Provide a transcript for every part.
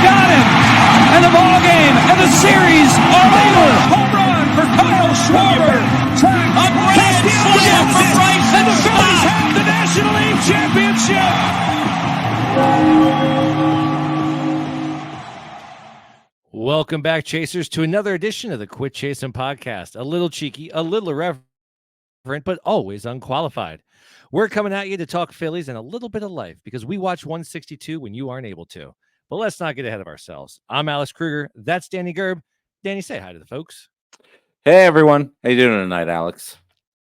got him. And the ball game and the series are over. Home run for Kyle Schwarber. A grand slam for Bryce. And the Phillies have the National League Championship. Welcome back, Chasers, to another edition of the Quit Chasin' podcast. A little cheeky, a little irreverent, but always unqualified. We're coming at you to talk Phillies and a little bit of life because we watch 162 when you aren't able to. But let's not get ahead of ourselves. I'm Alex Kruger. That's Danny Gerb. Danny, say hi to the folks. Hey, everyone. How you doing tonight, Alex?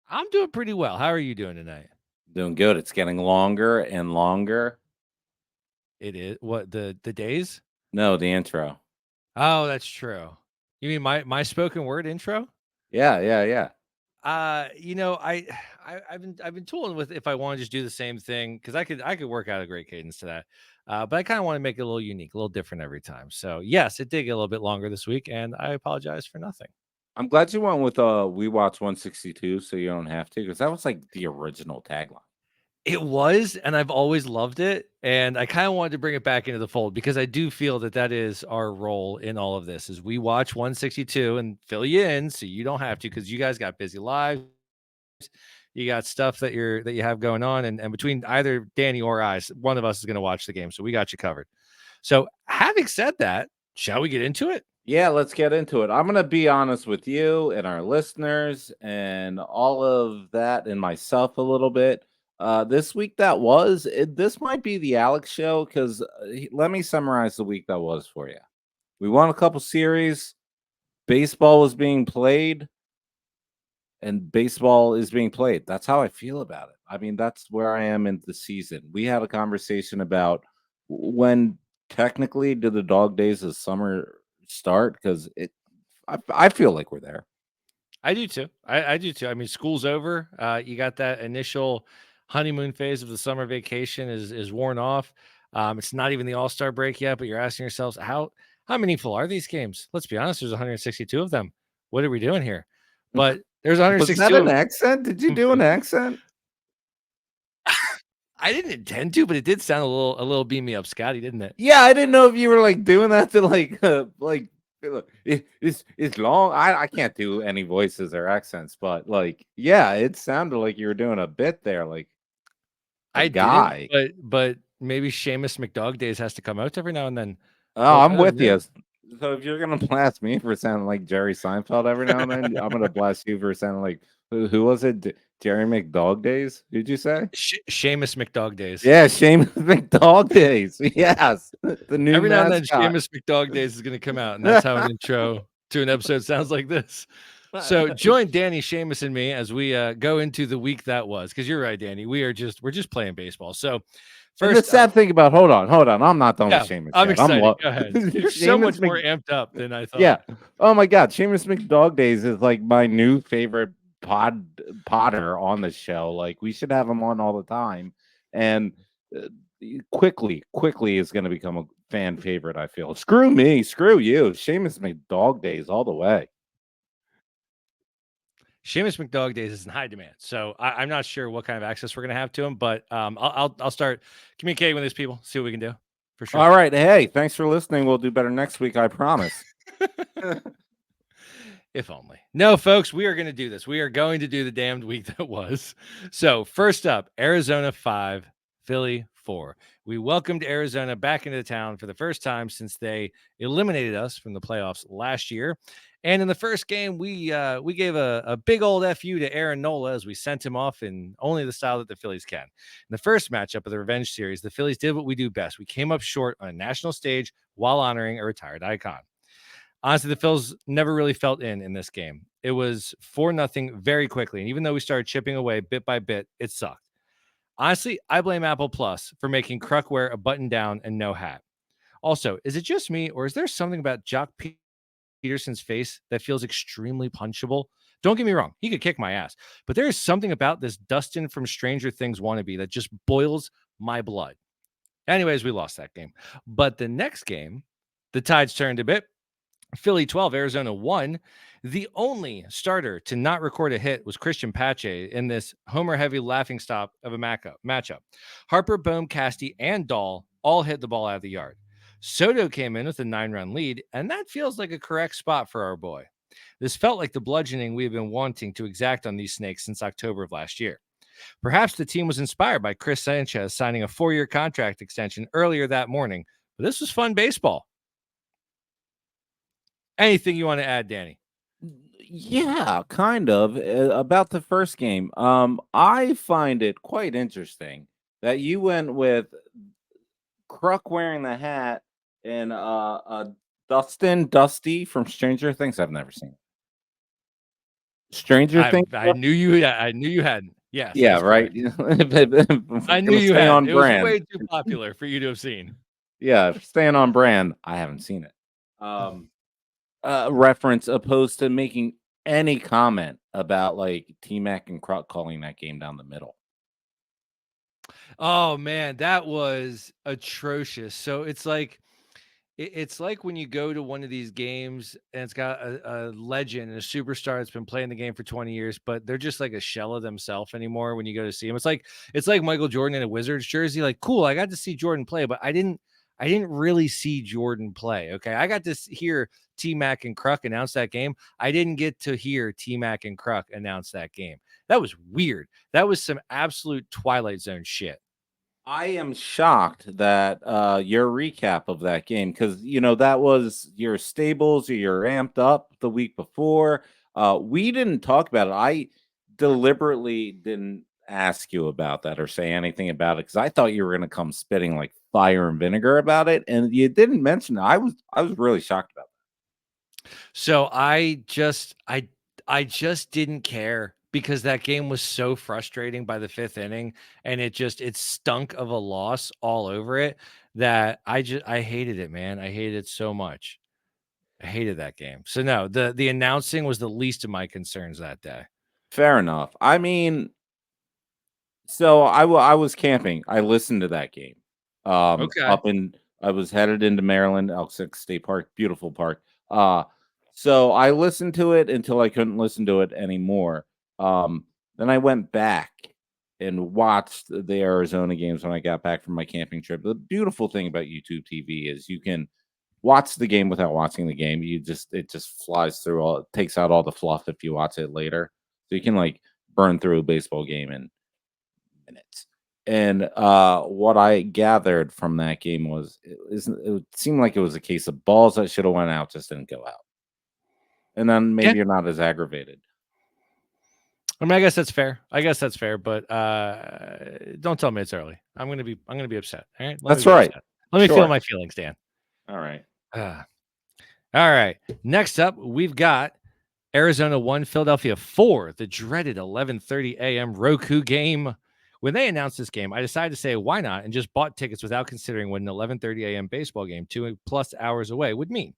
I'm doing pretty well. How are you doing tonight? Doing good. It's getting longer and longer. It is. What, the days? No, the intro. Oh, that's true. You mean my spoken word intro? Yeah. I've been tooling with if I want to just do the same thing because I could work out a great cadence to that. But I kind of want to make it a little unique, a little different every time. So yes, it did get a little bit longer this week, and I apologize for nothing. I'm glad you went with We Watch 162 so you don't have to, because that was like the original tagline. It was, and I've always loved it, and I kind of wanted to bring it back into the fold because I do feel that is our role in all of this. Is we watch 162 and fill you in so you don't have to, because you guys got busy lives. You got stuff that you have going on, and between either Danny or I, one of us is going to watch the game, so we got you covered. So having said that, shall we get into it? Yeah, let's get into it. I'm going to be honest with you and our listeners and all of that and myself a little bit. This week this might be the Alex show, because let me summarize the week that was for you. We won a couple series. Baseball was being played. And baseball is being played. That's how I feel about it. I mean, that's where I am in the season. We had a conversation about when technically do the dog days of summer start, because I feel like we're there. I do too. I do too. I mean, school's over. You got that initial honeymoon phase of the summer vacation is worn off. It's not even the All-Star break yet, but you're asking yourselves, how meaningful are these games? Let's be honest, there's 162 of them. What are we doing here? But there's 162. Was that an accent? Did you do an accent? I didn't intend to, but it did sound a little beam me up, Scotty, didn't it? Yeah, I didn't know if you were like doing that to it's long. I can't do any voices or accents, but like, yeah, it sounded like you were doing a bit there, like a guy. But maybe Seamus McDog Days has to come out every now and then. Oh, I'm with you. So if you're gonna blast me for sounding like Jerry Seinfeld every now and then, I'm gonna blast you for sounding like who was it? Jerry McDog Days? Did you say? Seamus McDog Days. Yeah, Seamus McDog Days. Yes, the new every mascot. Now and then Seamus McDog Days is gonna come out, and that's how an intro to an episode sounds like this. So join Danny, Seamus, and me as we go into the week that was. Because you're right, Danny. We're just playing baseball. So. First, and the sad thing about hold on. I'm not done with Seamus. I'm excited. Go ahead. You're so much more amped up than I thought. Yeah. Oh my God, Seamus McDog Days is like my new favorite podder on the show. Like, we should have him on all the time, and quickly is going to become a fan favorite. I feel. Screw me, screw you. Seamus McDog Days all the way. Seamus McDog Days is in high demand, so I'm not sure what kind of access we're going to have to him, but I'll start communicating with these people, see what we can do, for sure. All right, hey, thanks for listening. We'll do better next week, I promise. If only. No, folks, we are going to do this. We are going to do the damned week that was. So first up, Arizona 5, Philly 4. We welcomed Arizona back into the town for the first time since they eliminated us from the playoffs last year. And in the first game, we gave a big old FU to Aaron Nola as we sent him off in only the style that the Phillies can. In the first matchup of the revenge series, the Phillies did what we do best. We came up short on a national stage while honoring a retired icon. Honestly, the Phils never really felt in this game. It was 4-0 very quickly. And even though we started chipping away bit by bit, it sucked. Honestly, I blame Apple Plus for making Kruk wear a button down and no hat. Also, is it just me, or is there something about Jock Peterson's face that feels extremely punchable? Don't get me wrong, he could kick my ass, but there is something about this Dustin from Stranger Things wannabe that just boils my blood. Anyways, we lost that game. But the next game, the tides turned a bit. Philly 12, Arizona 1. The only starter to not record a hit was Christian Pache in this homer-heavy laughingstock of a matchup. Harper, Bohm, Casti, and Dahl all hit the ball out of the yard. Soto came in with a 9-run lead, and that feels like a correct spot for our boy. This felt like the bludgeoning we have been wanting to exact on these snakes since October of last year. Perhaps the team was inspired by Chris Sanchez signing a 4-year contract extension earlier that morning, but this was fun baseball. Anything you want to add, Danny? Yeah, kind of. About the first game. I find it quite interesting that you went with Kruk wearing the hat and Dusty from Stranger Things. I've never seen it. Stranger Things. I knew you. I knew you hadn't. Yes. Yeah, right. I knew you had. It was brand. way too popular for you to have seen. Yeah, staying on brand. I haven't seen it. Reference opposed to making any comment about like T-Mac and Kruk calling that game down the middle. Oh man, that was atrocious. So it's like when you go to one of these games and it's got a legend and a superstar that's been playing the game for 20 years, but they're just like a shell of themselves anymore when you go to see them. It's like Michael Jordan in a Wizards jersey. Like, cool, I got to see Jordan play, but I didn't really see Jordan play. Okay. I got to hear T-Mac and Kruk announce that game. I didn't get to hear T-Mac and Kruk announce that game. That was weird. That was some absolute Twilight Zone shit. I am shocked that your recap of that game, because that was your stables or you're amped up the week before. We didn't talk about it. I deliberately didn't ask you about that or say anything about it because I thought you were going to come spitting like fire and vinegar about it, and you didn't mention it. I was really shocked about that. So I just didn't care because that game was so frustrating by the 5th inning, and it stunk of a loss all over it that I hated it, man. I hated it so much. I hated that game. So no, the announcing was the least of my concerns that day. Fair enough. I mean, so I was camping. I listened to that game. Okay. I was headed into Maryland, Elk State Park, beautiful park. So I listened to it until I couldn't listen to it anymore. Then I went back and watched the Arizona games when I got back from my camping trip. The beautiful thing about YouTube TV is you can watch the game without watching the game. It just flies through it takes out all the fluff if you watch it later. So you can like burn through a baseball game in minutes. And what I gathered from that game was it seemed like it was a case of balls that should have went out just didn't go out. And then maybe you're not as aggravated. I mean, I guess that's fair. But don't tell me it's early. I'm gonna be upset. All right. That's right. Let me feel my feelings, Dan. All right. All right. Next up, we've got Arizona 1, Philadelphia 4, the dreaded 11:30 a.m. Roku game. When they announced this game, I decided to say, why not? And just bought tickets without considering what an 11:30 a.m. baseball game 2+ hours away would mean.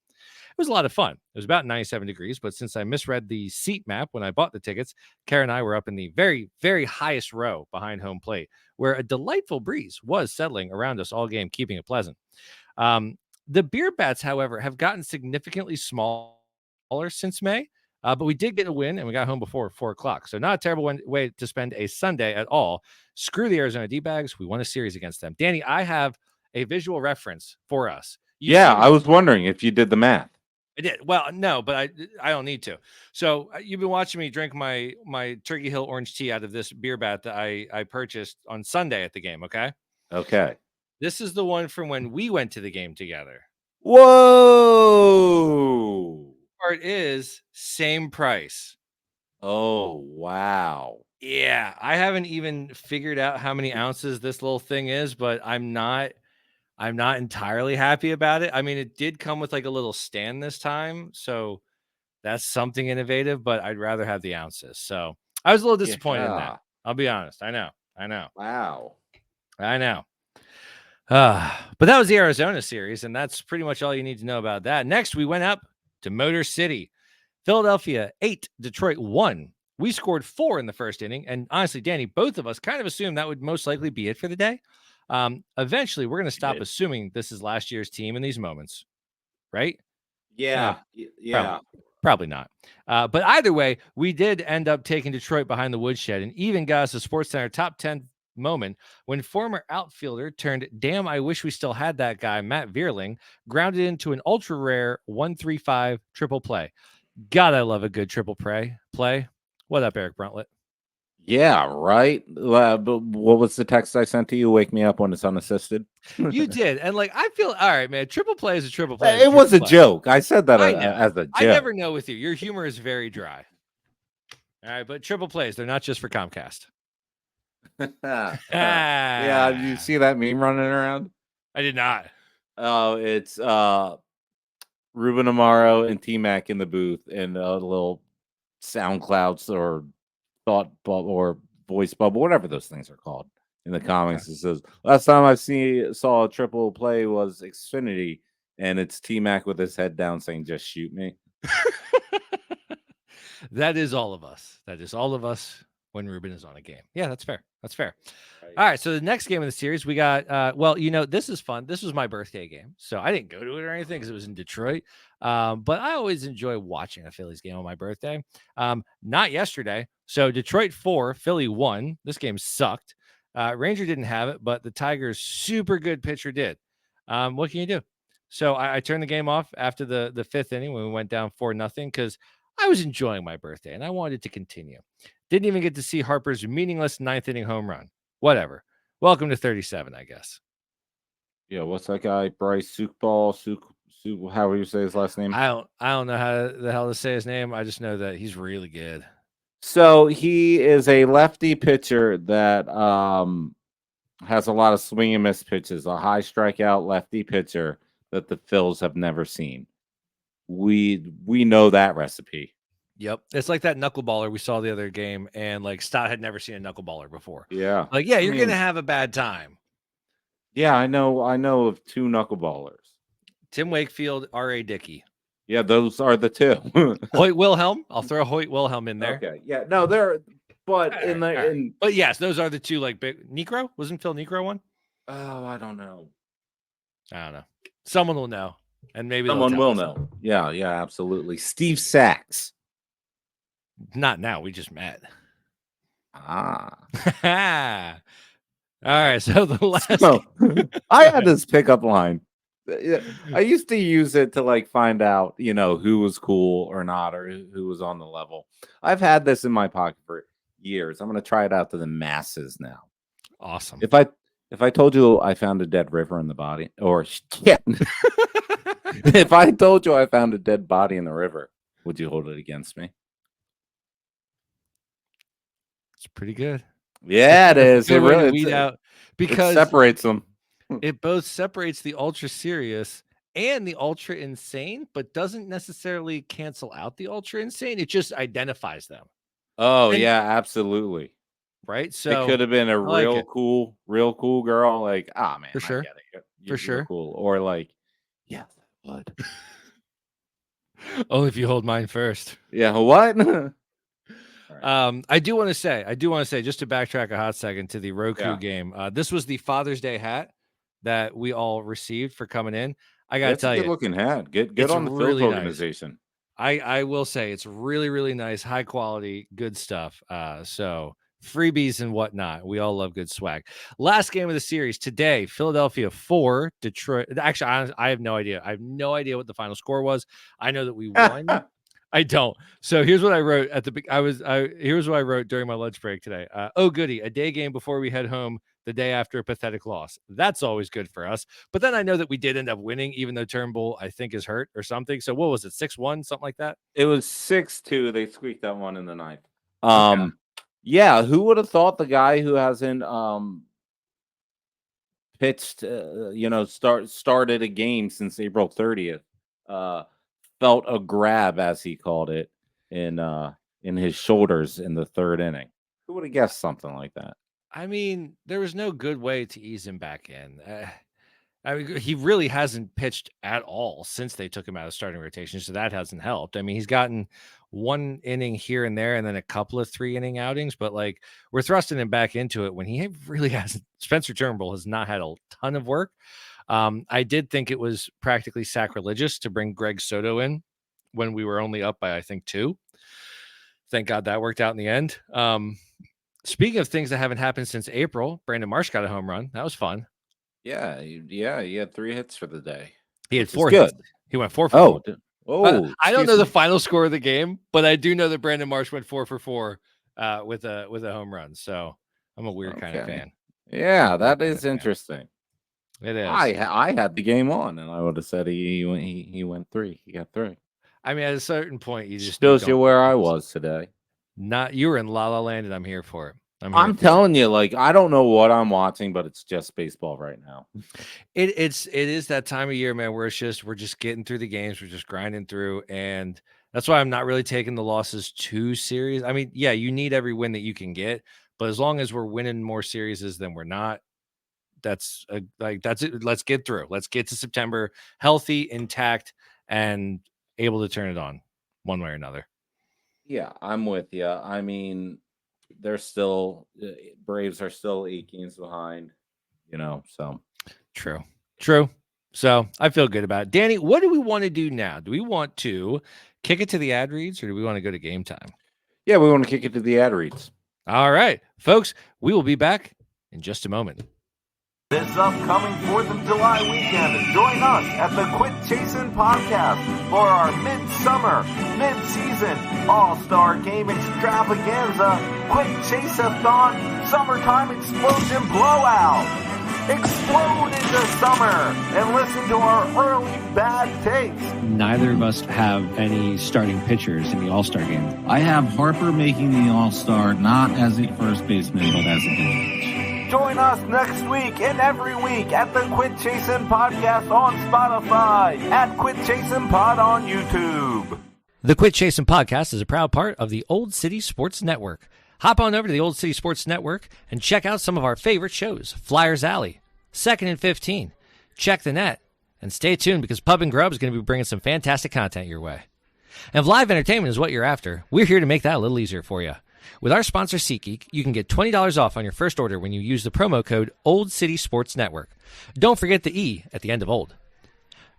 It was a lot of fun. It was about 97 degrees, but since I misread the seat map when I bought the tickets, Kara and I were up in the very, very highest row behind home plate, where a delightful breeze was settling around us all game, keeping it pleasant. The beer bats, however, have gotten significantly smaller since May, but we did get a win, and we got home before 4 o'clock. So not a terrible way to spend a Sunday at all. Screw the Arizona D-Bags. We won a series against them. Danny, I have a visual reference for us. I was wondering if you did the math. I did. Well, no, but I don't need to. So you've been watching me drink my Turkey Hill orange tea out of this beer bat that I purchased on Sunday at the game. Okay. Okay. This is the one from when we went to the game together. Whoa. Part is same price. Oh, wow. Yeah. I haven't even figured out how many ounces this little thing is, but I'm not entirely happy about it. I mean, it did come with like a little stand this time, so that's something innovative, but I'd rather have the ounces. So I was a little disappointed in that. I'll be honest. I know. Wow. I know. But that was the Arizona series, and that's pretty much all you need to know about that. Next, we went up to Motor City. Philadelphia 8, Detroit 1. We scored 4 in the first inning, and honestly, Danny, both of us kind of assumed that would most likely be it for the day. Eventually, we're going to stop assuming this is last year's team in these moments, right? Yeah. Probably not. But either way, we did end up taking Detroit behind the woodshed and even got us a SportsCenter top 10 moment when former outfielder turned damn I wish we still had that guy Matt Vierling grounded into an ultra rare 1-3-5 triple play. God, I love a good triple play. What up, Eric Bruntlett? Yeah, right. But what was the text I sent to you? Wake me up when it's unassisted. You did, and like I feel all right, man. Triple play is a triple play. It was a joke. I said that I know. as a joke. I never know with you. Your humor is very dry. All right, but triple plays, they're not just for Comcast. Yeah, did you see that meme running around? I did not. Oh, it's Ruben Amaro and T-Mac in the booth and a little SoundClouds or thought bubble or voice bubble, whatever those things are called in the comics. It says last time I saw a triple play was Xfinity, and it's T-Mac with his head down saying, "Just shoot me." That is all of us. That is all of us when Ruben is on a game. Yeah, that's fair. That's fair. Right. All right. So the next game of the series, we got, well, this is fun. This was my birthday game. So I didn't go to it or anything because it was in Detroit. But I always enjoy watching a Phillies game on my birthday. Not yesterday. So Detroit 4, Philly 1. This game sucked. Ranger didn't have it, but the Tigers' super good pitcher did. What can you do? So I turned the game off after the fifth inning when we went down 4-0 because I was enjoying my birthday and I wanted to continue. Didn't even get to see Harper's meaningless ninth inning home run. Whatever. Welcome to 37, I guess. Yeah, what's that guy? Bryce Sookball, however you say his last name. I don't know how the hell to say his name. I just know that he's really good. So he is a lefty pitcher that has a lot of swing and miss pitches, a high strikeout lefty pitcher that the Phils have never seen. We know that recipe. Yep. It's like that knuckleballer we saw the other game, and like Stott had never seen a knuckleballer before. Yeah. Like, yeah, you're gonna have a bad time. Yeah, I know of two knuckleballers. Tim Wakefield, R.A. Dickey. Yeah, those are the two. Hoyt Wilhelm. I'll throw Hoyt Wilhelm in there. Okay. Yeah. No, they're but All in right, the all right. But yes, those are the two like big Necro. Wasn't Phil Necro one? Oh, I don't know. Someone will know. And maybe Someone will us. know. Yeah, absolutely. Steve Sachs. Not now. We just met. Ah. All right. So the last I had this pickup line. I used to use it to like find out, who was cool or not, or who was on the level. I've had this in my pocket for years. I'm going to try it out to the masses now. Awesome. If I told you I found a dead river in the body, or shit. If I told you I found a dead body in the river, would you hold it against me? It's pretty good. Yeah, it is. It really weed out because it separates them. It both separates the ultra serious and the ultra insane, but doesn't necessarily cancel out the ultra insane. It just identifies them. Oh, yeah, absolutely. Right. So it could have been a real cool girl. Like, man, for sure. I get it. For sure. Cool. Or like, yeah, blood. Only if you hold mine first. Yeah. What? Right. I do want to say, just to backtrack a hot second to the Roku game. This was the Father's Day hat that we all received for coming in. I gotta tell you, good looking hat. Get on the really Phil's organization. Nice. I will say it's really, really nice, high quality, good stuff. So freebies and whatnot. We all love good swag. Last game of the series today, Philadelphia 4, Detroit. Actually, I have no idea. I have no idea what the final score was. I know that we won. I don't. So here's what I wrote here's what I wrote during my lunch break today. Oh, goody. A day game before we head home the day after a pathetic loss. That's always good for us. But then I know that we did end up winning, even though Turnbull, I think, is hurt or something. So what was it? 6-1, something like that? It was 6-2. They squeaked that one in the ninth. Okay. Yeah. Who would have thought the guy who hasn't pitched, started a game since April 30th, felt a grab, as he called it, in his shoulders in the third inning. Who would have guessed something like that? I mean, there was no good way to ease him back in. I mean, he really hasn't pitched at all since they took him out of starting rotation, so that hasn't helped. I mean, he's gotten one inning here and there, and then a couple of 3-inning outings, but like we're thrusting him back into it when he really hasn't. Spencer Turnbull has not had a ton of work. I did think it was practically sacrilegious to bring Greg Soto in when we were only up by, I think, 2. Thank God that worked out in the end. Speaking of things that haven't happened since April, Brandon Marsh got a home run. That was fun. Yeah, he had 3 hits for the day, He had which is 4 hits. good. He went 4 for 4. I don't Excuse know the me. final score of the game, but I do know that Brandon Marsh went 4 for 4 with a home run. So I'm a weird kind of Okay. fan. Yeah, Weird that kind is of fan. interesting. It is. I had the game on, and I would have said he went 3. He got 3. I mean, at a certain point, you just Shows don't. you where I was today. Not you were in La La Land, and I'm here for it. I'm telling you, like, I don't know what I'm watching, but it's just baseball right now. It is that time of year, man, where we're just getting through the games, we're just grinding through, and that's why I'm not really taking the losses too serious. I mean, yeah, you need every win that you can get, but as long as we're winning more series than we're not, that's it. Let's get through. Let's get to September healthy, intact, and able to turn it on one way or another. Yeah, I'm with you. I mean, they're still Braves are still 8 games behind, so True. So I feel good about it. Danny, what do we want to do now? Do we want to kick it to the ad reads, or do we want to go to game time? yeah, we want to kick it to the ad reads. All right, folks, we will be back in just a moment. This upcoming 4th of July weekend, join us at the Quit Chasin' podcast for our midsummer, mid-season, all-star game extravaganza, Quit Chase-a-thon, summertime explosion blowout. Explode into summer and listen to our early bad takes. Neither of us have any starting pitchers in the All-Star game. I have Harper making the All-Star not as a first baseman, but as a DH. Join us next week and every week at the Quit Chasin' podcast on Spotify, at Quit Chasin' Pod on YouTube. The Quit Chasin' podcast is a proud part of the Old City Sports Network. Hop on over to the Old City Sports Network and check out some of our favorite shows, Flyers Alley, 2nd and 15, Check the Net, and stay tuned because Pub and Grub is going to be bringing some fantastic content your way. And if live entertainment is what you're after, we're here to make that a little easier for you. With our sponsor, SeatGeek, you can get $20 off on your first order when you use the promo code Old City Sports Network. Don't forget the E at the end of old.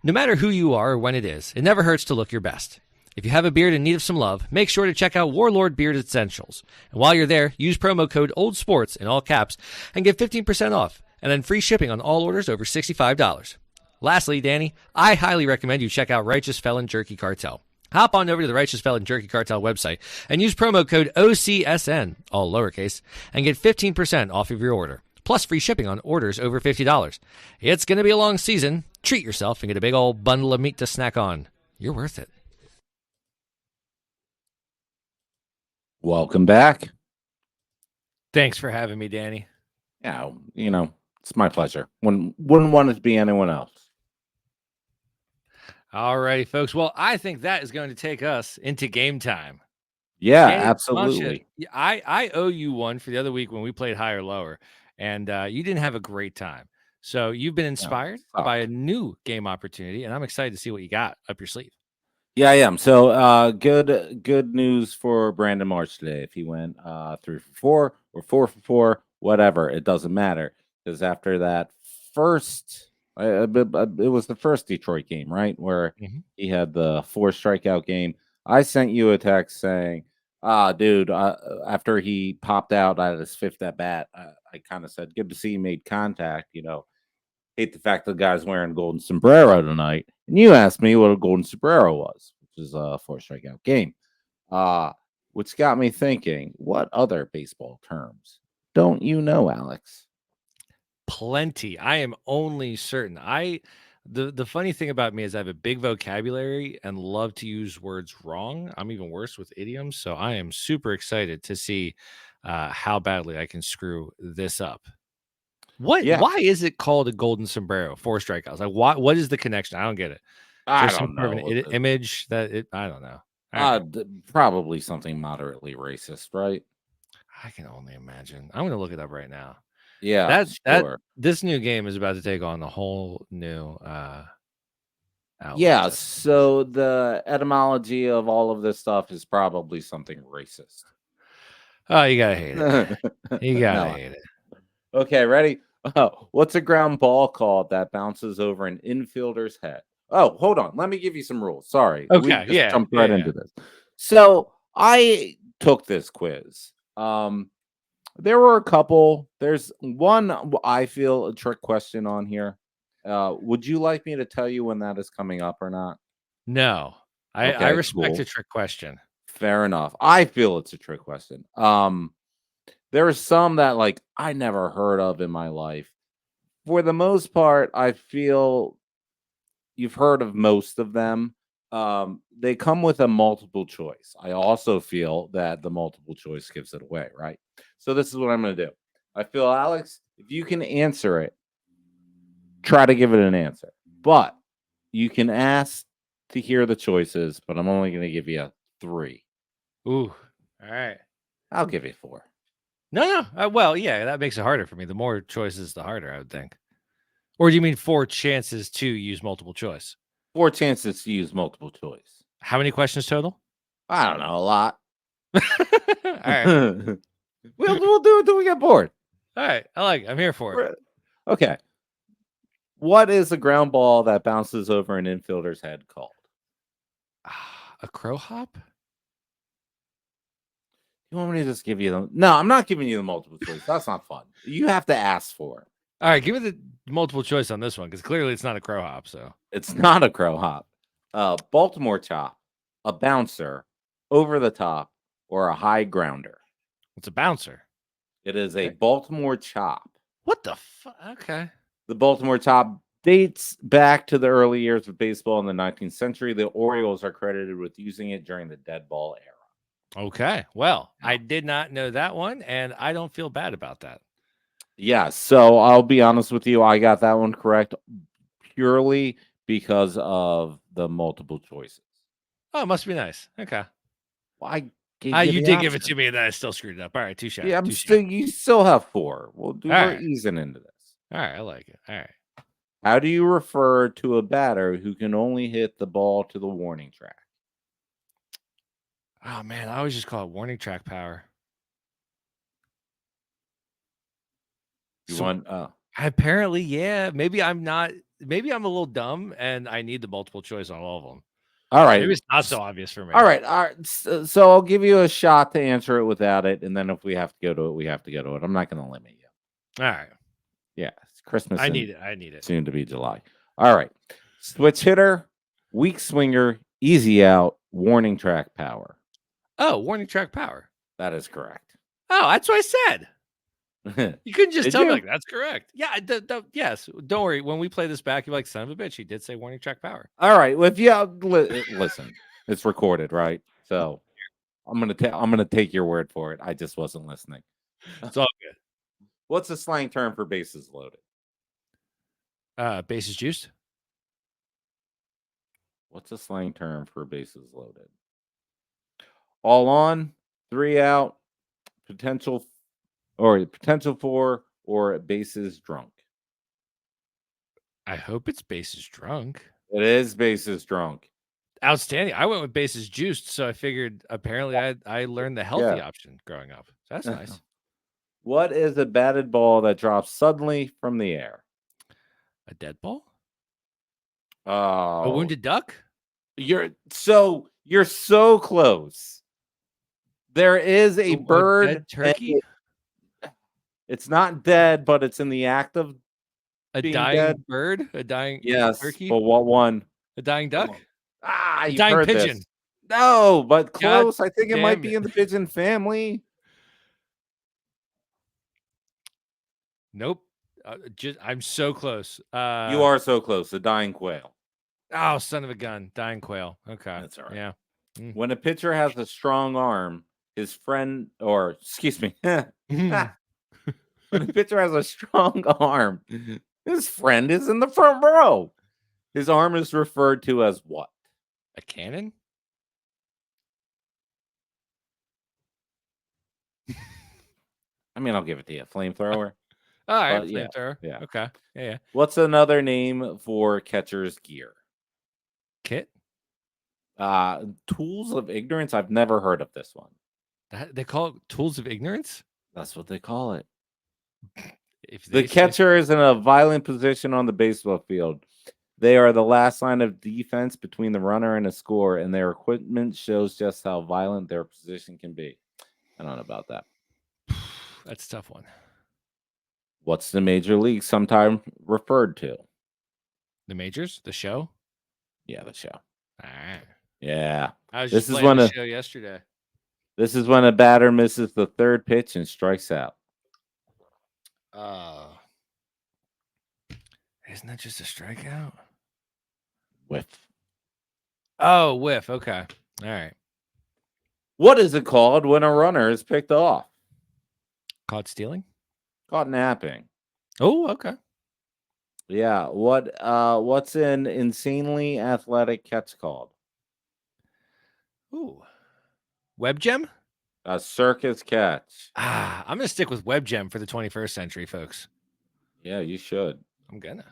No matter who you are or when it is, it never hurts to look your best. If you have a beard in need of some love, make sure to check out Warlord Beard Essentials. And while you're there, use promo code OldSports in all caps and get 15% off, and then free shipping on all orders over $65. Lastly, Danny, I highly recommend you check out Righteous Felon Jerky Cartel. Hop on over to the Righteous Felon Jerky Cartel website and use promo code OCSN, all lowercase, and get 15% off of your order, plus free shipping on orders over $50. It's going to be a long season. Treat yourself and get a big old bundle of meat to snack on. You're worth it. Welcome back. Thanks for having me, Danny. Yeah, it's my pleasure. Wouldn't want it to be anyone else. All righty, folks. Well, I think that is going to take us into game time. Yeah, Danny, absolutely. I owe you one for the other week when we played high or lower, and you didn't have a great time. So you've been inspired by a new game opportunity, and I'm excited to see what you got up your sleeve. Yeah, I am. So good news for Brandon Marsh today. If he went 3 for 4 or 4 for 4, whatever, it doesn't matter. Because after that first, it was the first Detroit game, right? Where he had the 4 strikeout game. I sent you a text saying, dude, after he popped out at his 5th at bat, I kind of said, good to see you made contact, hate the fact the guy's wearing golden sombrero tonight. And you asked me what a golden sombrero was, which is a 4 strikeout game. Which got me thinking, what other baseball terms don't you know, Alex? Plenty. I am only certain. The funny thing about me is I have a big vocabulary and love to use words wrong. I'm even worse with idioms. So I am super excited to see how badly I can screw this up. Why is it called a golden sombrero? 4 strikeouts. Like what is the connection? I don't get it. I don't know. Image that I don't know. Probably something moderately racist, right? I can only imagine. I'm going to look it up right now. Yeah, this new game is about to take on a whole new yeah, so the etymology of all of this stuff is probably something racist. Oh, you gotta hate it. You gotta hate it. Okay, ready? Oh, what's a ground ball called that bounces over an infielder's head? Oh, hold on. Let me give you some rules. Sorry. Okay, We just jumped right into this. So I took this quiz. There were a couple. There's one I feel a trick question on here. Would you like me to tell you when that is coming up or not? No, I Okay, respect cool. a trick question. Fair enough. I feel it's a trick question. There are some that like I never heard of in my life. For the most part, I feel you've heard of most of them. They come with a multiple choice. I also feel that the multiple choice gives it away, right? So this is what I'm going to do. I feel, Alex, if you can answer it, try to give it an answer. But you can ask to hear the choices, but I'm only going to give you 3. Ooh, all right. I'll give you 4. No. Well, yeah, that makes it harder for me. The more choices, the harder, I would think. Or do you mean 4 chances to use multiple choice? 4 chances to use multiple choice. How many questions total? I don't know, a lot. All right. We'll do it till we get bored. All right. I'm here for it. Okay. What is a ground ball that bounces over an infielder's head called? A crow hop? You want me to just give you them? No, I'm not giving you the multiple choice. That's not fun. You have to ask for it. All right, give me the multiple choice on this one because clearly it's not a crow hop. So It's not a crow hop. Baltimore chop, a bouncer, over the top, or a high grounder. it's a bouncer. It is a Okay. Baltimore chop. What the fuck? Okay. The Baltimore chop dates back to the early years of baseball in the 19th century. The Orioles are credited with using it during the dead ball era. Okay. Well, I did not know that one, and I don't feel bad about that. Yeah, so I'll be honest with you. I got that one correct purely because of the multiple choices. Oh, it must be nice. Okay. Well, I gave You the did give it option. to me, and then I still screwed it up. All right, touche. Yeah, touche. you still have 4. We're right. easing into this. All right, I like it. All right. How do you refer to a batter who can only hit the ball to the warning track? Oh man, I always just call it warning track power. You So- want Apparently, yeah. Maybe I'm not. Maybe I'm a little dumb, and I need the multiple choice on all of them. all right. Maybe it's not so obvious for me. All right. So I'll give you a shot to answer it without it, and then if we have to go to it, we have to go to it. I'm not going to limit you. All right. Yeah, it's Christmas. I need it. Soon to be July. All right. Switch hitter, weak swinger, easy out, warning track power. Oh, warning track power. That is correct. Oh, that's what I said. You couldn't just Did tell me you? like that's correct. Yeah, yes. Don't worry. When we play this back, you're like, son of a bitch. He did say warning track power. All right. Well, if you listen, it's recorded, right? So I'm gonna take your word for it. I just wasn't listening. It's all good. What's the slang term for bases loaded? Bases juiced. What's a slang term for bases loaded? All on, 3 out, potential for, or bases drunk. I hope it's bases drunk. It is bases drunk. Outstanding. I went with bases juiced, so I figured apparently I learned the healthy Yeah. option growing up. So that's nice. What is a batted ball that drops suddenly from the air? A dead ball? Oh, A wounded duck? You're so close. There is a bird. dead turkey? It's not dead, but it's in the act of A being dying dead. bird? A dying Turkey. turkey? But what one? A dying Come duck? on. A You've dying heard pigeon. this. No, but God close. I think it might damn be it. in the pigeon family. Nope. I'm so close. You are so close. The dying quail. Oh, son of a gun. Dying quail. Okay. That's all right. Yeah. When a pitcher has a strong arm, his friend, or excuse me, when a pitcher has a strong arm, his friend is in the front row. His arm is referred to as what? A cannon? I mean, I'll give it to you. Flamethrower. All right. But yeah, Flamethrower. yeah. Okay. Yeah. What's another name for catcher's gear? Kit? Tools of ignorance. I've never heard of this one. They call it tools of ignorance? That's what they call it. If The they say- catcher is in a violent position on the baseball field. They are the last line of defense between the runner and a score, and their equipment shows just how violent their position can be. I don't know about that. That's a tough one. What's the major league sometimes referred to? The majors, the show. Yeah, the show. All right. Yeah. I was This just is playing when the a show yesterday. this is when a batter misses the third pitch and strikes out. Isn't that just a strikeout? Whiff. Oh, whiff. Okay. All right. What is it called when a runner is picked off? Caught stealing? Caught napping. Oh, okay. Yeah. What's an insanely athletic catch called? Ooh. Web gem? A circus catch. I'm going to stick with web gem for the 21st century, folks. Yeah, you should. I'm gonna.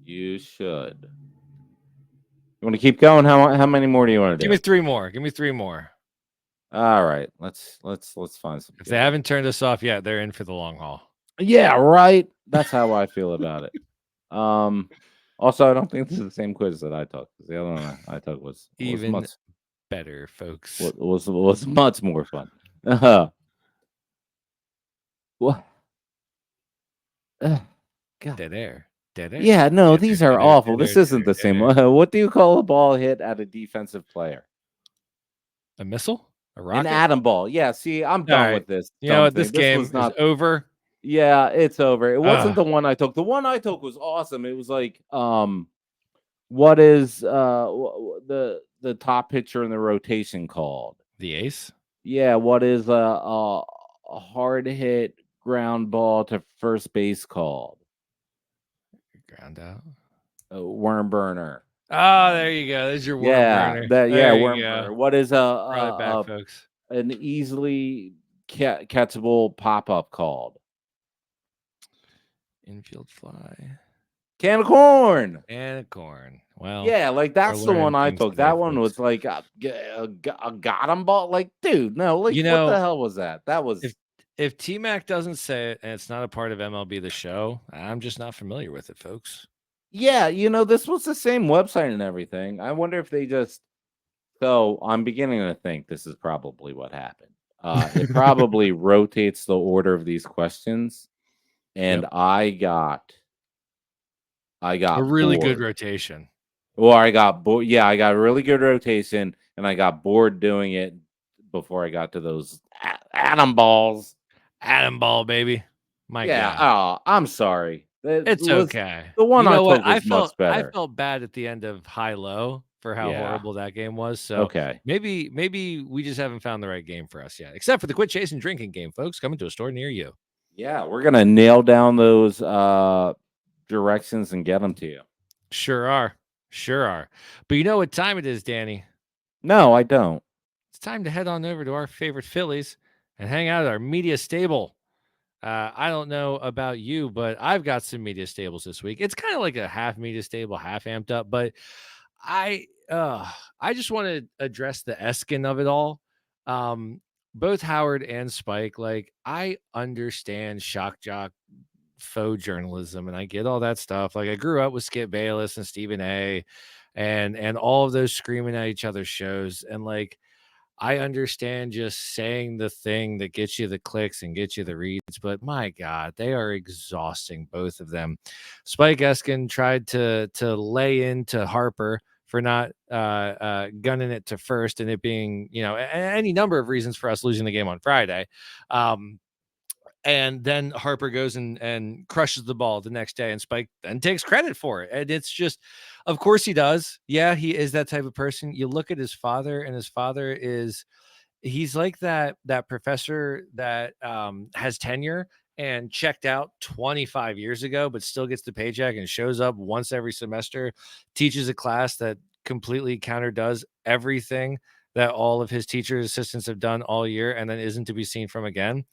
You should. You want to keep going? How many more do you want to do? Give me three more. Give me three more. All right. Let's find some. If they haven't turned us off yet, they're in for the long haul. Yeah, right. That's how I feel about it. Also, I don't think this is the same quiz that I took. The other one I took was Even much better, folks. was much more fun. What? God. Dead air. Dead air. Yeah, no, Dead these air, are dead air, awful. dead This air, isn't dead the air, same. dead air. What do you call a ball hit at a defensive player? A missile? A An rocket? atom ball. Yeah, see, I'm done right. with this. You know dumb what? This thing. game was not is over. Yeah, it's over. It wasn't Ugh. the one I took. The one I took was awesome. It was like, what is the top pitcher in the rotation called? The ace? Yeah, what is a hard hit ground ball to first base called? Ground out. A worm burner. Oh, there you go. There's your worm Yeah, burner. yeah, There you worm go. burner. What is Brought it back, folks. an easily catchable pop up called? Infield fly. Can of corn. And a corn. Well, Yeah, like that's the one I learning things took. today, That one folks. was like a got 'em ball. Like, dude, no, like You what know, the hell was that? That was if T-Mac doesn't say it and it's not a part of MLB The Show, I'm just not familiar with it, folks. yeah, this was the same website and everything. I wonder if they just so I'm beginning to think this is probably what happened. It probably rotates the order of these questions, and Yep. I got A really good bored. rotation. Or I got bored. Yeah, I got a really good rotation, and I got bored doing it before I got to those atom balls. Atom ball, baby. My Yeah. God. Oh, I'm sorry. It's okay. The one You know I what? took was much I better. felt bad at the end of High Low for how Yeah. horrible that game was. So Okay. maybe we just haven't found the right game for us yet. Except for the Quit Chasing Drinking game, folks, coming to a store near you. Yeah, we're gonna nail down those directions and get them to you. Sure are. Sure are. But you know what time it is, Danny? No, I don't. It's time to head on over to our favorite Phillies and hang out at our media stable. I don't know about you, but I've got some media stables this week. It's kind of like a half media stable, half amped up, but I just want to address the Eskin of it all. Both Howard and Spike, like I understand shock jock faux journalism and I get all that stuff. Like I grew up with Skip Bayless and Stephen A and all of those screaming at each other's shows. And like I understand just saying the thing that gets you the clicks and gets you the reads, but my God, they are exhausting, both of them. Spike Eskin tried to lay into Harper for not gunning it to first, and it being, any number of reasons for us losing the game on Friday. And then Harper goes and crushes the ball the next day, and Spike then takes credit for it. And it's just, of course he does. Yeah, he is that type of person. You look at his father, and his father he's like that professor that has tenure and checked out 25 years ago, but still gets the paycheck and shows up once every semester, teaches a class that completely counterdoes everything that all of his teachers assistants have done all year, and then isn't to be seen from again.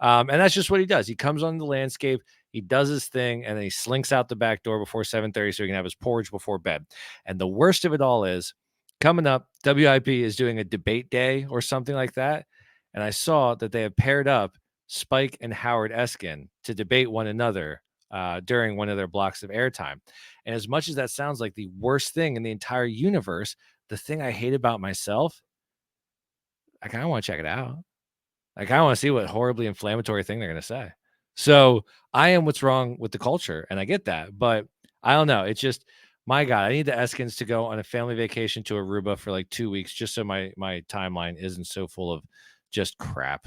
And that's just what he does. He comes on the landscape, he does his thing, and then he slinks out the back door before 7:30 so he can have his porridge before bed. And the worst of it all is, coming up, WIP is doing a debate day or something like that. And I saw that they have paired up Spike and Howard Eskin to debate one another during one of their blocks of airtime. And as much as that sounds like the worst thing in the entire universe, the thing I hate about myself, I kind of want to check it out. Like, I want to see what horribly inflammatory thing they're going to say. So I am what's wrong with the culture, and I get that, but I don't know. It's just, my God, I need the Eskins to go on a family vacation to Aruba for like 2 weeks, just so my timeline isn't so full of just crap.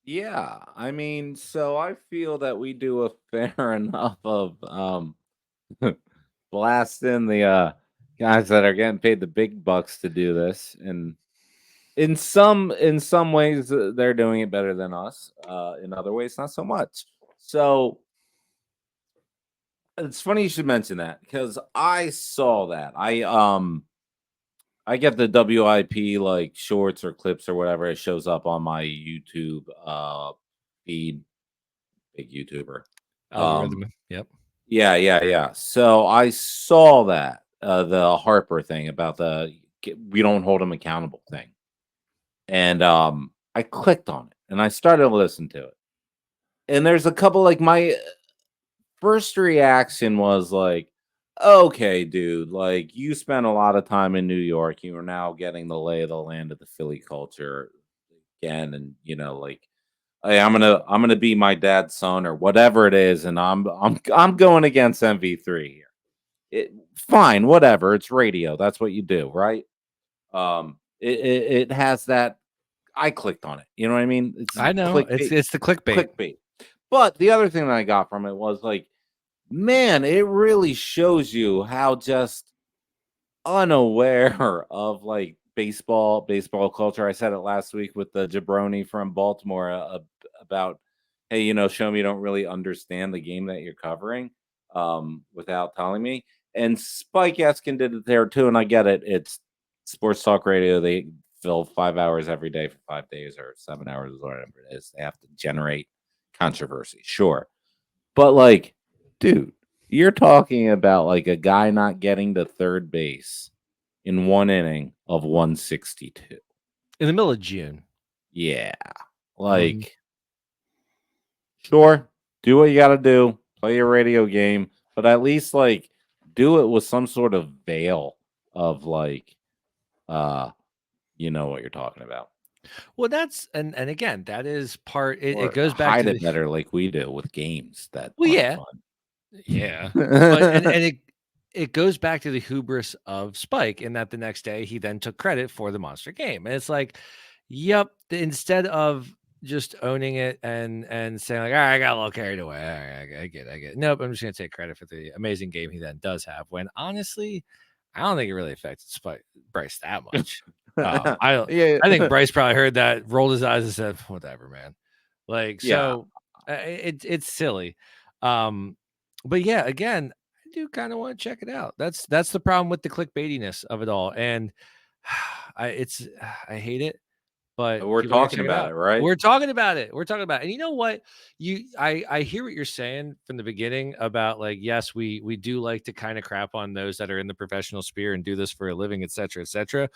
Yeah, I mean, so I feel that we do a fair enough of blasting the guys that are getting paid the big bucks to do this, and in some ways they're doing it better than us. In other ways, not so much. So it's funny you should mention that because I saw that. I get the WIP like shorts or clips or whatever. It shows up on my YouTube feed. Big YouTuber. Algorithm. Yep. Yeah. So I saw that the Harper thing about we don't hold him accountable thing, and I clicked on it and I started to listen to it. And there's a couple like my first reaction was like, okay, dude, like you spent a lot of time in New York. You are now getting the lay of the land of the Philly culture again, and like, hey, I'm gonna be my dad's son or whatever it is, and I'm going against MV3 here. Fine, whatever. It's radio. That's what you do, right? It has that. I clicked on it. You know what I mean? It's I know. clickbait. It's the clickbait. Clickbait. But the other thing that I got from it was like, man, it really shows you how just unaware of like baseball culture. I said it last week with the jabroni from Baltimore about, hey, show me you don't really understand the game that you're covering without telling me. And Spike Eskin did it there too, and I get it. It's sports talk radio. They fill 5 hours every day for 5 days or 7 hours or whatever it is. They have to generate controversy, sure, but like, dude, you're talking about like a guy not getting to third base in 1 inning of 162. In the middle of June. Yeah. Like, sure, do what you got to do, play your radio game, but at least like do it with some sort of veil of like, you know what you're talking about. Well, that's and again, that is part. It Or goes back hide to it the better like we do with games that well, aren't yeah, fun. yeah, but it goes back to the hubris of Spike in that the next day he then took credit for the monster game, and it's like, yep. Instead of just owning it and saying like, all right, I got a little carried away. All right, I get it. Nope, I'm just gonna take credit for the amazing game he then does have. When honestly, I don't think it really affected Bryce that much. Yeah. I think Bryce probably heard that, rolled his eyes, and said, "Whatever, man." Like, Yeah. so it's silly. But yeah, again, I do kind of want to check it out. That's the problem with the clickbaitiness of it all, and I hate it. But We're people are gonna talking check it about out. it, right? We're talking about it. We're talking about it. And you know what? I hear what you're saying from the beginning about like, yes, we do like to kind of crap on those that are in the professional sphere and do this for a living, et cetera, et cetera.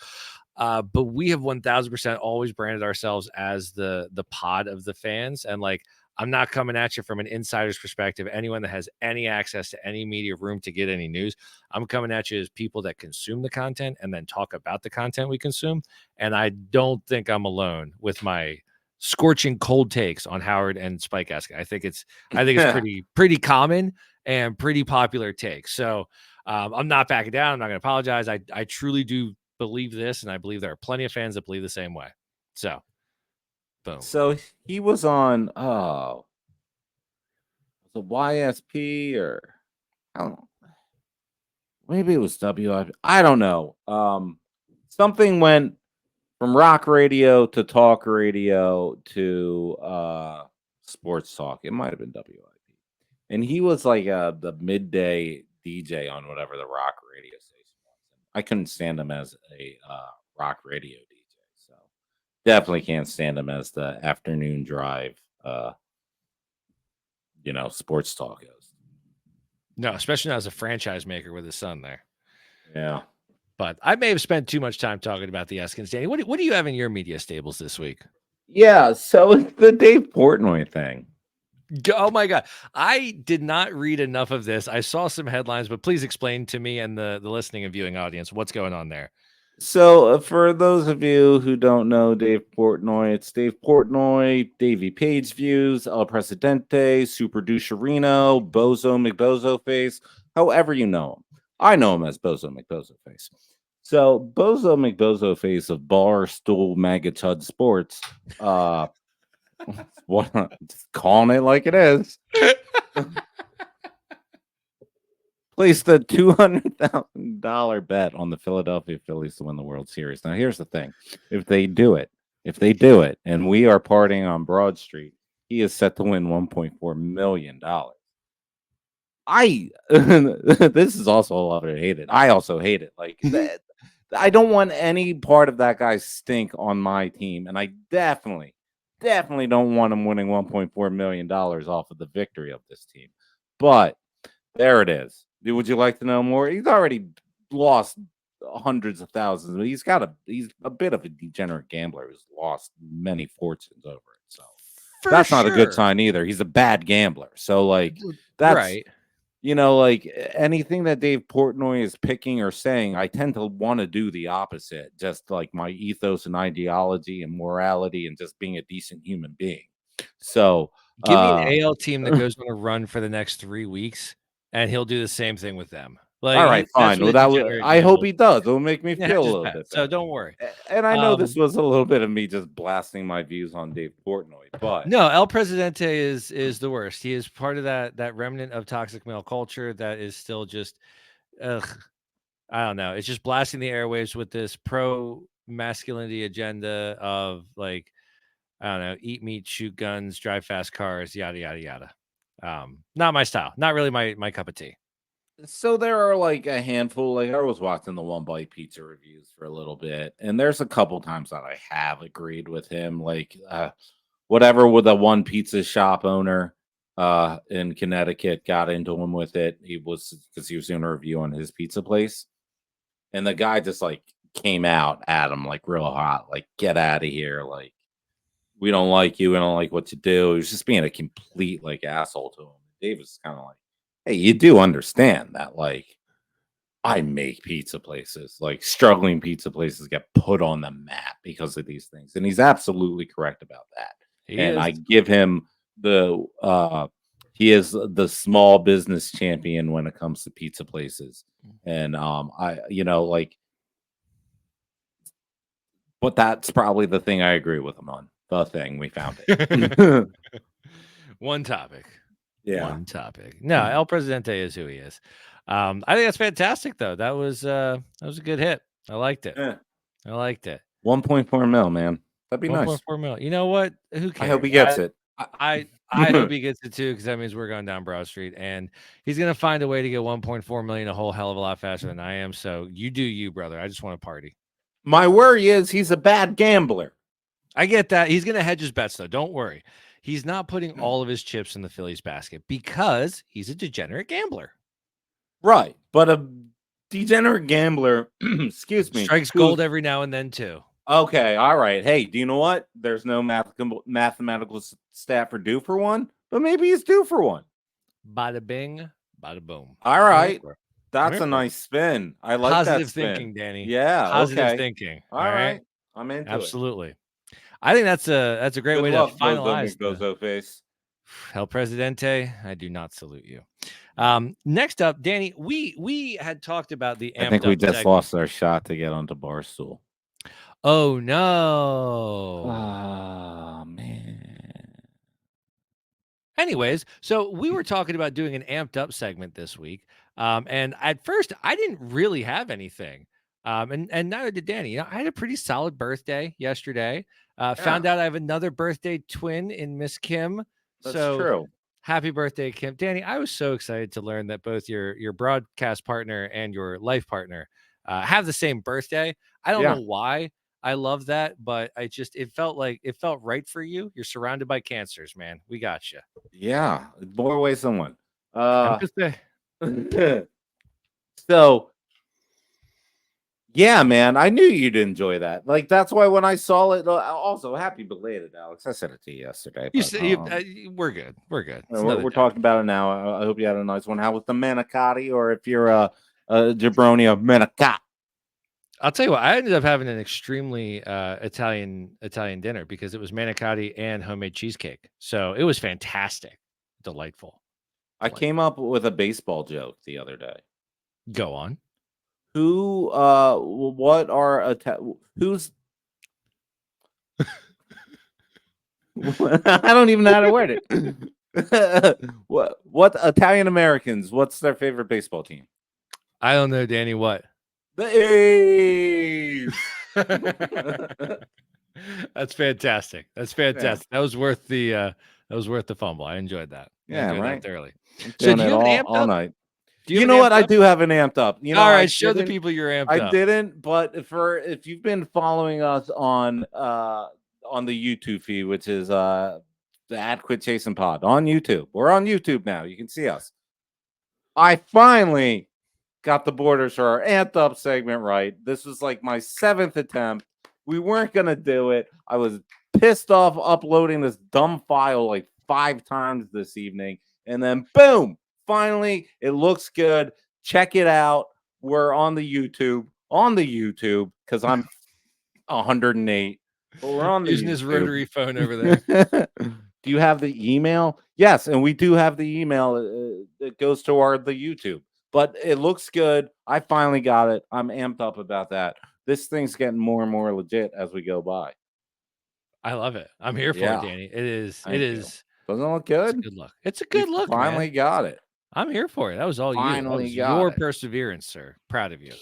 But we have 1000% always branded ourselves as the pod of the fans. And like, I'm not coming at you from an insider's perspective. Anyone that has any access to any media room to get any news, I'm coming at you as people that consume the content and then talk about the content we consume. And I don't think I'm alone with my scorching cold takes on Howard and Spike Eskin. I think it's pretty common and pretty popular take. So I'm not backing down. I'm not going to apologize. I truly do believe this, and I believe there are plenty of fans that believe the same way. So, boom. So he was on the YSP or I don't know. Maybe it was WIP. I don't know. Something went from rock radio to talk radio to sports talk. It might have been WIP. And he was like the midday DJ on whatever the rock radio station was. I couldn't stand him as a rock radio DJ. So definitely can't stand him as the afternoon drive sports talk host. No, especially not as a franchise maker with his son there. Yeah. But I may have spent too much time talking about the Eskins. Danny, what do you have in your media stables this week? Yeah, so it's the Dave Portnoy thing. Oh my God. I did not read enough of this. I saw some headlines, but please explain to me and the listening and viewing audience what's going on there. So, for those of you who don't know Dave Portnoy, it's Dave Portnoy, Davey Page Views, El Presidente, Super Doucherino, Bozo McBozo Face, however you know him. I know him as Bozo McBozo Face. So, Bozo McBozo Face of Barstool Magachud Sports, what, just calling it like it is, placed a $200,000 bet on the Philadelphia Phillies to win the World Series. Now, here's the thing: if they do it, and we are partying on Broad Street, he is set to win $1.4 million. This is also a lot of hate it. I also hate it. Like that, I don't want any part of that guy's stink on my team, and I definitely don't want him winning $1.4 million off of the victory of this team. But there it is. Would you like to know more? He's already lost hundreds of thousands. He's a bit of a degenerate gambler who's lost many fortunes over it. So that's not a good sign either. He's a bad gambler. So like that's right. Like anything that Dave Portnoy is picking or saying, I tend to want to do the opposite. Just like my ethos and ideology and morality and just being a decent human being. So give me an AL team that goes on a run for the next 3 weeks, and he'll do the same thing with them. Like, all right, fine. Well, I hope he does. It'll make me feel a little bit better. So don't worry. And I know this was a little bit of me just blasting my views on Dave Portnoy, but no, El Presidente is the worst. He is part of that remnant of toxic male culture that is still just, I don't know. It's just blasting the airwaves with this pro masculinity agenda of like, I don't know, eat meat, shoot guns, drive fast cars, yada yada yada. Not my style. Not really my cup of tea. so there are like a handful. Like I was watching the One Bite Pizza reviews for a little bit, and there's a couple times that I have agreed with him. Like whatever with the one pizza shop owner in Connecticut got into him with it. He was because he was doing a review on his pizza place, and the guy just like came out at him like real hot, like get out of here, like we don't like you, we don't like what you do. He was just being a complete like asshole to him. Dave was kind of like, hey, you do understand that like I make pizza places, like struggling pizza places get put on the map because of these things. And he's absolutely correct about that. I give him he is the small business champion when it comes to pizza places. And but that's probably the thing I agree with him on. The thing we found it. One topic. Yeah. One topic. No, El Presidente is who he is. I think that's fantastic, though. That was a good hit. I liked it. Yeah. I liked it. 1.4 mil, man. That'd be nice. 1.4 mil. You know what? Who cares? I hope he gets it. I hope he gets it too, because that means we're going down Broad Street, and he's gonna find a way to get 1.4 million a whole hell of a lot faster than I am. So you do you, brother. I just want to party. My worry is he's a bad gambler. I get that. He's gonna hedge his bets, though. Don't worry. He's not putting all of his chips in the Phillies basket because he's a degenerate gambler. Right. But a degenerate gambler, excuse me, strikes gold every now and then too. Okay. All right. Hey, do you know what? There's no mathematical stat for due for one, but maybe he's due for one. Bada bing, bada boom. All right. That's a nice spin. I like positive that spin. Thinking, Danny. Yeah. Positive thinking. All right. I'm into Absolutely. It. I think that's a great way to finalize Bozo face. El Presidente. I do not salute you. Next up, Danny, we had talked about the I think we just lost our shot to get onto Barstool. Oh no. Oh man. Anyways, so we were talking about doing an amped up segment this week. And at first I didn't really have anything. And neither did Danny. I had a pretty solid birthday yesterday. Found out I have another birthday twin in Miss Kim. That's true. Happy birthday, Kim. Danny, I was so excited to learn that both your broadcast partner and your life partner have the same birthday. I don't know why I love that, but it felt right for you. You're surrounded by cancers, man. We got you. Yeah, more ways than one. So yeah, man, I knew you'd enjoy that. Like that's why when I saw it, also happy belated, Alex. I said it to you yesterday. But, we're good. We're good. We're talking about it now. I hope you had a nice one. How was the manicotti, or if you're a jabroni of manicotti? I'll tell you what, I ended up having an extremely Italian dinner because it was manicotti and homemade cheesecake. So it was fantastic. Delightful. I came up with a baseball joke the other day. Go on. What are who's I don't even know how to word it. What Italian Americans, what's their favorite baseball team? I don't know, Danny, what? The A's. That's fantastic. That's fantastic. That was worth the fumble. I enjoyed that. Yeah, right. That thoroughly. So do you have an amped all up? night. Do you You know what? I do have an amped up. You know, all I right, show the didn't- people you're amped I up. didn't, but if you've been following us on the YouTube feed, which is the @Quit Chasing Pod on YouTube. We're on YouTube now. You can see us. I finally got the borders for our amped up segment right. This was like my 7th attempt. We weren't gonna do it. I was pissed off uploading this dumb file like 5 times this evening, and then boom, finally it looks good. Check it out. We're on the YouTube because I'm 108. But we're on the using his YouTube. rotary phone over there. Do you have the email? Yes, and we do have the email that goes toward the YouTube. But it looks good. I finally got it. I'm amped up about that. This thing's getting more and more legit as we go by. I love it. I'm here for Yeah. it, Danny. It is. Thank it you. is. Doesn't it look It's a good? good look. It's a good look, Finally man. got it. I'm here for it. That was all you. That Finally was got your it. perseverance, sir. Proud of you.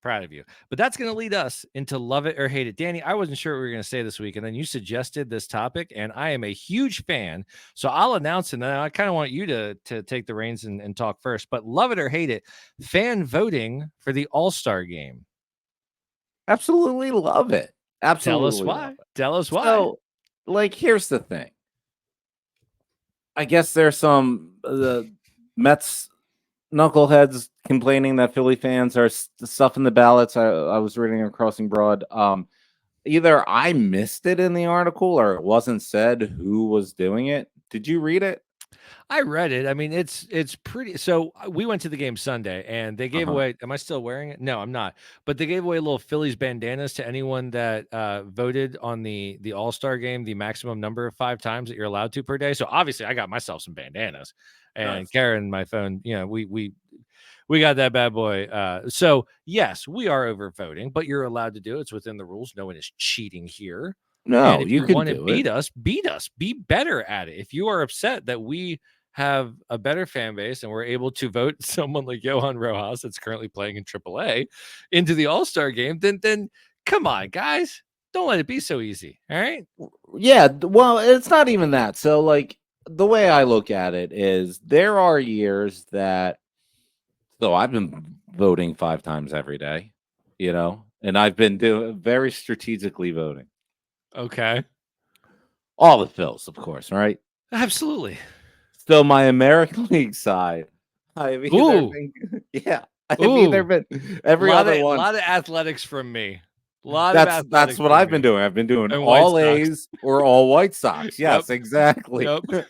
Proud of you. But that's going to lead us into love it or hate it. Danny, I wasn't sure what we were going to say this week, and then you suggested this topic, and I am a huge fan. So I'll announce it, and then I kind of want you to take the reins and talk first. But love it or hate it, fan voting for the All-Star game. Absolutely love it. Absolutely. Tell us why. Tell us why. So, like, here's the thing. I guess there's some the Mets knuckleheads complaining that Philly fans are stuffing the ballots. I was reading on Crossing Broad. Either I missed it in the article or it wasn't said who was doing it. Did you read it? I read it. I mean, it's pretty. So we went to the game Sunday, and they gave away. Am I still wearing it? No, I'm not. But they gave away little Phillies bandanas to anyone that voted on the All-Star game, the maximum number of 5 times that you're allowed to per day. So obviously, I got myself some bandanas, and Nice. Karen, my phone. You know, we got that bad boy. So yes, we are over voting, but you're allowed to do it. It's within the rules. No one is cheating here. No, And if you can want to do beat it. us, beat us. Be better at it. If you are upset that we have a better fan base and we're able to vote someone like Johan Rojas that's currently playing in AAA into the All-Star game, then come on, guys. Don't let it be so easy. All right. Yeah, well, it's not even that. So, like, the way I look at it is there are years that I've been voting 5 times every day, you know, and I've been doing very strategically voting. Okay. All the Phils, of course, right? Absolutely. So my American League side, I've either been, I've either been every other one. A lot of athletics from me. That's what I've been doing. I've been doing And all White Sox. A's or all White Sox. Yes, exactly. Yep.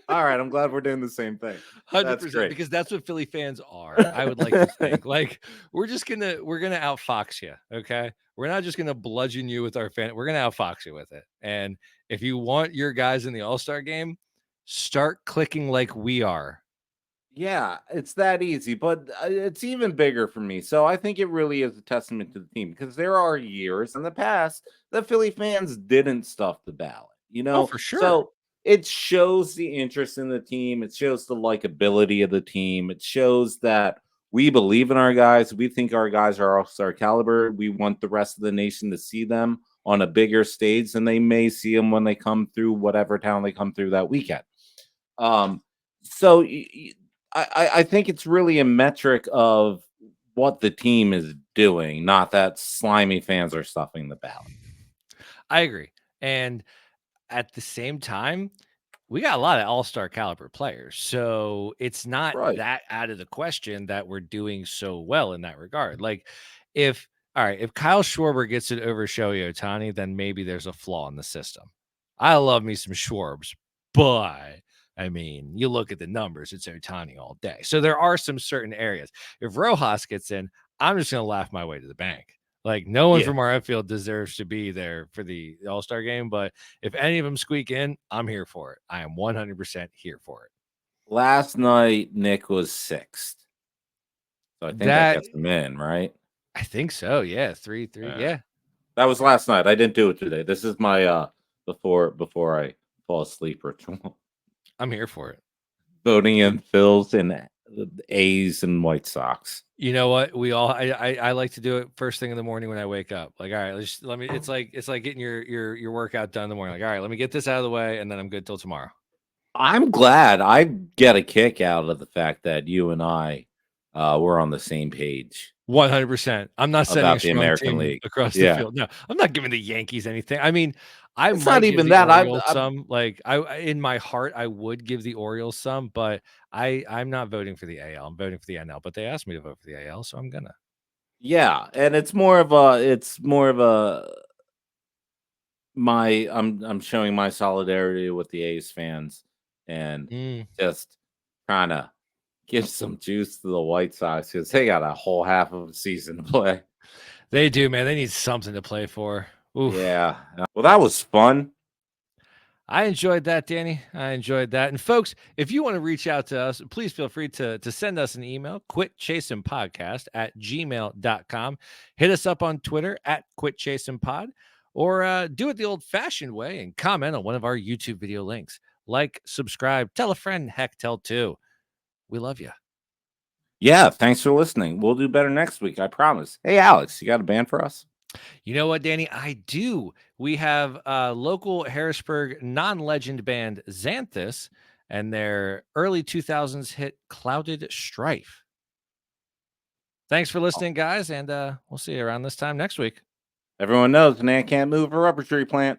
All right, I'm glad we're doing the same thing. 100%, great. because that's what Philly fans are. I would like to think. Like, we're gonna outfox you, okay? We're not just gonna bludgeon you with our fan. We're gonna outfox you with it. And if you want your guys in the All-Star game, start clicking like we are. Yeah, it's that easy, but it's even bigger for me. So I think it really is a testament to the team because there are years in the past that Philly fans didn't stuff the ballot, you know? Oh, for sure. So it shows the interest in the team. It shows the likability of the team. It shows that we believe in our guys. We think our guys are all-star caliber. We want the rest of the nation to see them on a bigger stage than they may see them when they come through whatever town they come through that weekend. So I think it's really a metric of what the team is doing, not that slimy fans are stuffing the ballot. I agree. And at the same time, we got a lot of all-star caliber players. So it's not that out of the question that we're doing so well in that regard. Like if Kyle Schwarber gets it over Shohei Ohtani, then maybe there's a flaw in the system. I love me some Schwarbs, but I mean, you look at the numbers, it's Ohtani all day. So there are some certain areas. If Rojas gets in, I'm just going to laugh my way to the bank. Like, no one Yeah. from our outfield deserves to be there for the All-Star game, but if any of them squeak in, I'm here for it. I am 100% here for it. Last night, Nick was 6th. So I think that That gets him in, right? I think so. Yeah, 3-3. Yeah. That was last night. I didn't do it today. This is my before I fall asleep ritual. I'm here for it. Voting in Phils and A's and White Sox. You know what? I like to do it first thing in the morning when I wake up. Like, all right, let me. It's like getting your workout done in the morning. Like, all right, let me get this out of the way, and then I'm good till tomorrow. I'm glad. I get a kick out of the fact that you and I were on the same page 100%. I'm not sending a about the strong American team League. across the Yeah. field. No, I'm not giving the Yankees anything. I mean, I It's might not give even the that. Orioles I'm some. Like, in my heart, I would give the Orioles some, but I'm not voting for the AL. I'm voting for the NL. But they asked me to vote for the AL, so I'm gonna. yeah, and it's more of a I'm showing my solidarity with the A's fans and just trying to give some juice to the White Sox because they got a whole half of a season to play. They do, man. They need something to play for. Oof. Yeah. Well, that was fun. I enjoyed that, Danny. I enjoyed that. And folks, if you want to reach out to us, please feel free to send us an email, quitchasingpodcast@gmail.com. Hit us up on Twitter @quitchasingpod, or do it the old-fashioned way and comment on one of our YouTube video links. Like, subscribe, tell a friend, heck, tell two. We love you. Yeah. Thanks for listening. We'll do better next week. I promise. Hey, Alex, you got a band for us? You know what, Danny? I do. We have local Harrisburg non-legend band Xanthus and their early 2000s hit Clouded Strife. Thanks for listening, guys, and we'll see you around this time next week. Everyone knows the man can't move a rubber tree plant.